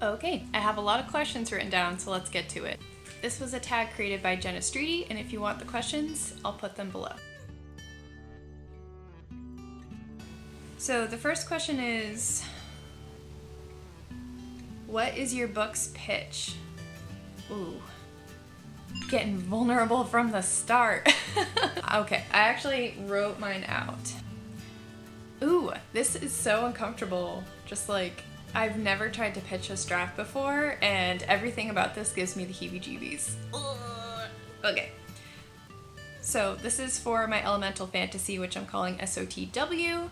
Okay, I have a lot of questions written down, so let's get to it. This was a tag created by Jenna Streety, and if you want the questions, I'll put them below. So the first question is, what is your book's pitch? Ooh, getting vulnerable from the start. Okay, I actually wrote mine out. Ooh, this is so uncomfortable. Just like, I've never tried to pitch a draft before, and everything about this gives me the heebie-jeebies. Okay. So this is for my elemental fantasy, which I'm calling SOTW,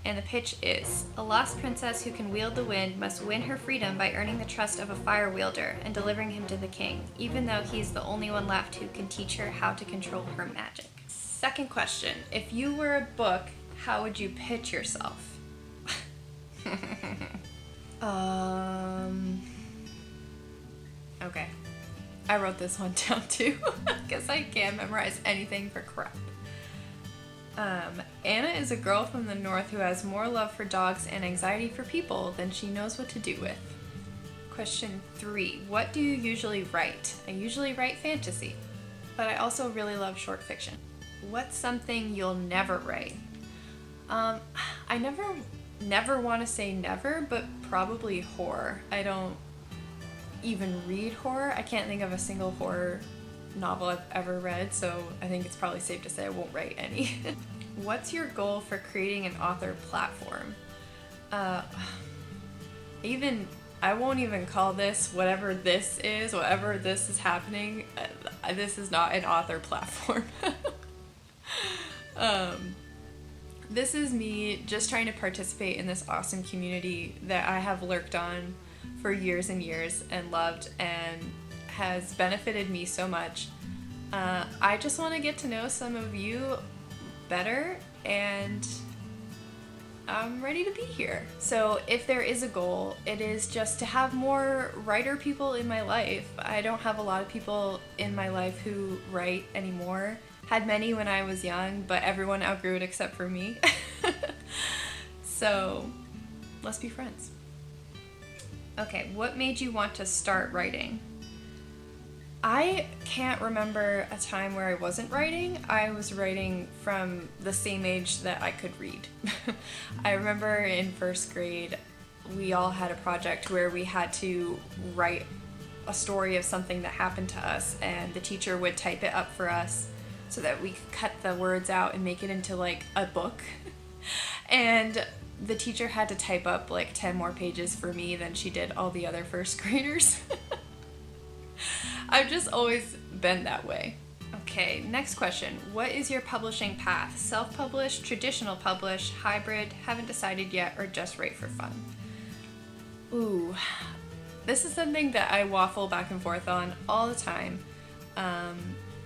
and the pitch is, a lost princess who can wield the wind must win her freedom by earning the trust of a fire wielder and delivering him to the king, even though he's the only one left who can teach her how to control her magic. Second question, if you were a book, how would you pitch yourself? Okay. I wrote this one down too, because I can't memorize anything for crap. Anna is a girl from the north who has more love for dogs and anxiety for people than she knows what to do with. Question 3. What do you usually write? I usually write fantasy, but I also really love short fiction. What's something you'll never write? I never want to say never, but probably horror. I don't even read horror. I can't think of a single horror novel I've ever read, so I think it's probably safe to say I won't write any. What's your goal for creating an author platform? I won't even call this whatever this is happening. This is not an author platform. This is me just trying to participate in this awesome community that I have lurked on for years and years and loved and has benefited me so much. I just want to get to know some of you better, and I'm ready to be here. So if there is a goal, it is just to have more writer people in my life. I don't have a lot of people in my life who write anymore. Had many when I was young, but everyone outgrew it except for me. So let's be friends. Okay, what made you want to start writing? I can't remember a time where I wasn't writing. I was writing from the same age that I could read. I remember in first grade, we all had a project where we had to write a story of something that happened to us, and the teacher would type it up for us so that we could cut the words out and make it into like a book. And the teacher had to type up like 10 more pages for me than she did all the other first graders. I've just always been that way. Okay, next question. What is your publishing path? Self-published, traditional publish, hybrid, haven't decided yet, or just write for fun? Ooh, this is something that I waffle back and forth on all the time.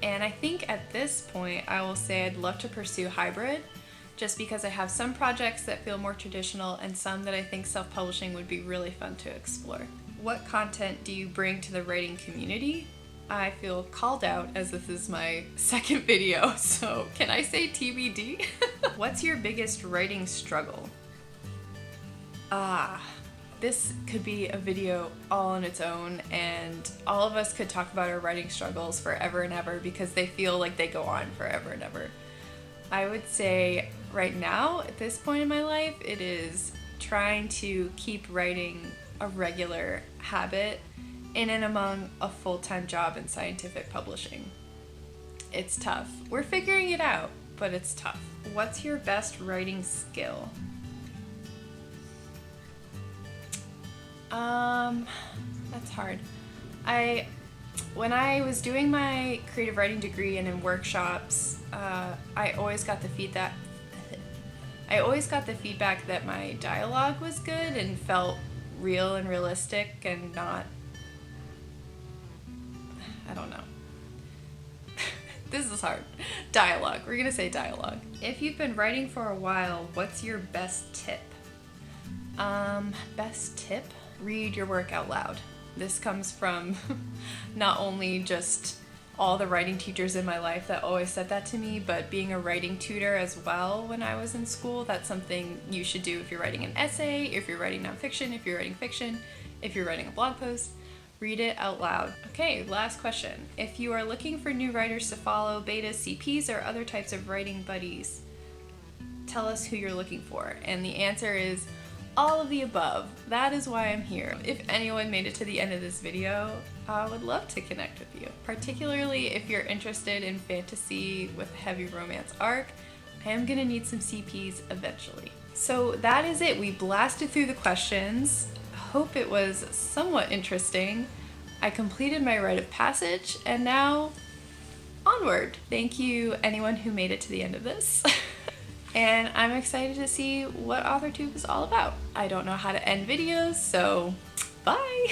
And I think at this point I will say I'd love to pursue hybrid, just because I have some projects that feel more traditional and some that I think self-publishing would be really fun to explore. What content do you bring to the writing community? I feel called out as this is my second video, so can I say TBD? What's your biggest writing struggle? This could be a video all on its own, and all of us could talk about our writing struggles forever and ever because they feel like they go on forever and ever. I would say right now, at this point in my life, it is trying to keep writing a regular habit in and among a full-time job in scientific publishing. It's tough. We're figuring it out, but it's tough. What's your best writing skill? That's hard. When I was doing my creative writing degree and in workshops, I always got the feedback that my dialogue was good and felt real and realistic and not, I don't know. This is hard. Dialogue. We're gonna say dialogue. If you've been writing for a while, what's your best tip? Best tip? Read your work out loud. This comes from not only just all the writing teachers in my life that always said that to me, but being a writing tutor as well when I was in school, that's something you should do if you're writing an essay, if you're writing nonfiction, if you're writing fiction, if you're writing a blog post. Read it out loud. Okay, last question. If you are looking for new writers to follow, betas, CPs, or other types of writing buddies, tell us who you're looking for. And the answer is all of the above. That is why I'm here. If anyone made it to the end of this video, I would love to connect with you. Particularly if you're interested in fantasy with a heavy romance arc, I am gonna need some CPs eventually. So that is it. We blasted through the questions. Hope it was somewhat interesting. I completed my rite of passage and now onward. Thank you anyone who made it to the end of this. And I'm excited to see what Authortube is all about. I don't know how to end videos, so bye!